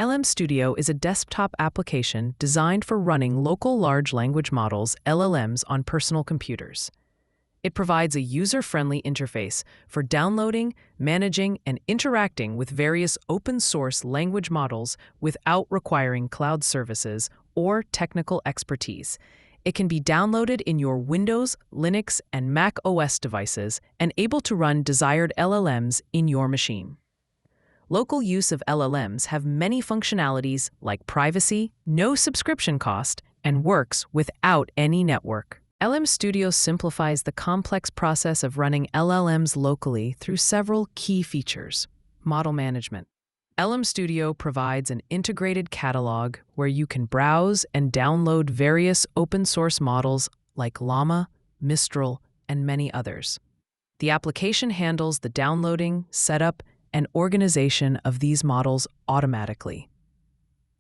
LM Studio is a desktop application designed for running local large language models (LLMs) on personal computers. It provides a user-friendly interface for downloading, managing, and interacting with various open-source language models without requiring cloud services or technical expertise. It can be downloaded in your Windows, Linux, and Mac OS devices and able to run desired LLMs in your machine. Local use of LLMs have many functionalities like privacy, no subscription cost, and works without any network. LM Studio simplifies the complex process of running LLMs locally through several key features. Model management. LM Studio provides an integrated catalog where you can browse and download various open-source models like Ollama, Mistral, and many others. The application handles the downloading, setup, and organization of these models automatically.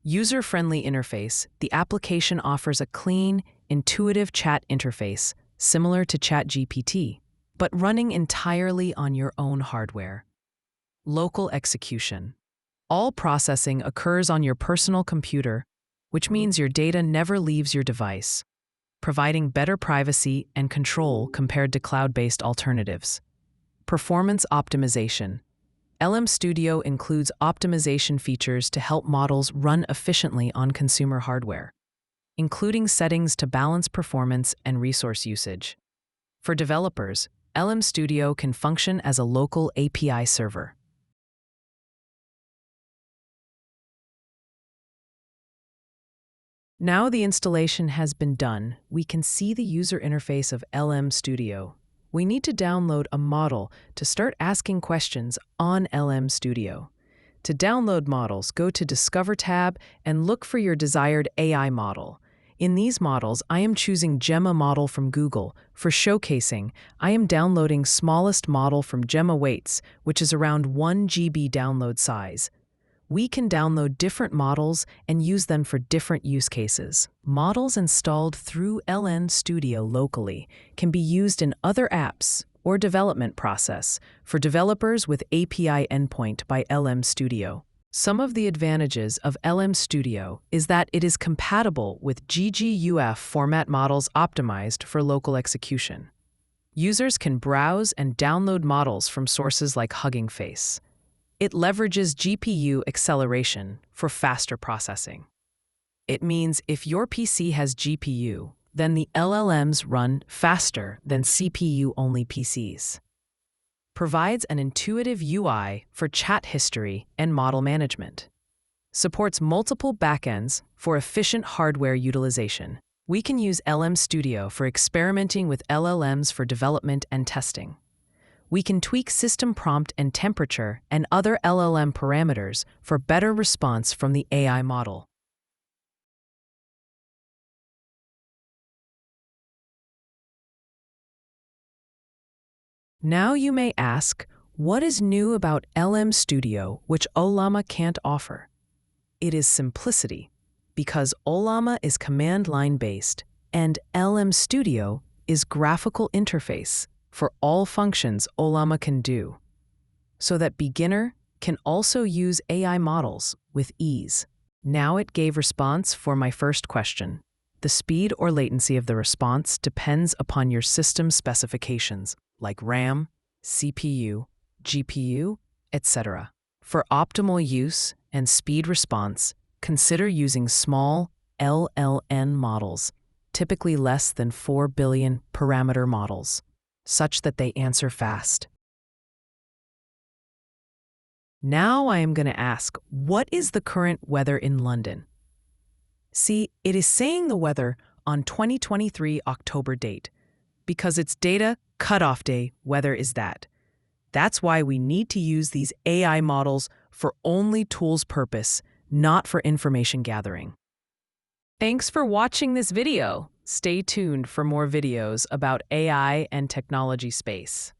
User-friendly interface. The application offers a clean, intuitive chat interface similar to ChatGPT, but running entirely on your own hardware. Local execution. All processing occurs on your personal computer, which means your data never leaves your device, providing better privacy and control compared to cloud-based alternatives. Performance optimization. LM Studio includes optimization features to help models run efficiently on consumer hardware, including settings to balance performance and resource usage. For developers, LM Studio can function as a local API server. Now the installation has been done, we can see the user interface of LM Studio. We need to download a model to start asking questions on LM Studio. To download models, go to Discover tab and look for your desired AI model. In these models, I am choosing Gemma model from Google. For showcasing, I am downloading smallest model from Gemma Weights, which is around 1 GB download size. We can download different models and use them for different use cases. Models installed through LM Studio locally can be used in other apps or development process for developers with API endpoint by LM Studio. Some of the advantages of LM Studio is that it is compatible with GGUF format models optimized for local execution. Users can browse and download models from sources like Hugging Face. It leverages GPU acceleration for faster processing. It means if your PC has GPU, then the LLMs run faster than CPU-only PCs. Provides an intuitive UI for chat history and model management. Supports multiple backends for efficient hardware utilization. We can use LM Studio for experimenting with LLMs for development and testing. We can tweak system prompt and temperature and other LLM parameters for better response from the AI model. Now you may ask, what is new about LM Studio which Ollama can't offer? It is simplicity, because Ollama is command line based and LM Studio is graphical interface for all functions Ollama can do, so that beginner can also use AI models with ease. Now it gave response for my first question. The speed or latency of the response depends upon your system specifications, like RAM, CPU, GPU, etc. For optimal use and speed response, consider using small LLM models, typically less than 4 billion parameter models, such that they answer fast. Now I am going to ask, what is the current weather in London? See, it is saying the weather on 2023 October date, because its data cutoff day weather is that. That's why we need to use these AI models for only tools purpose, not for information gathering. Thanks for watching this video. Stay tuned for more videos about AI and technology space.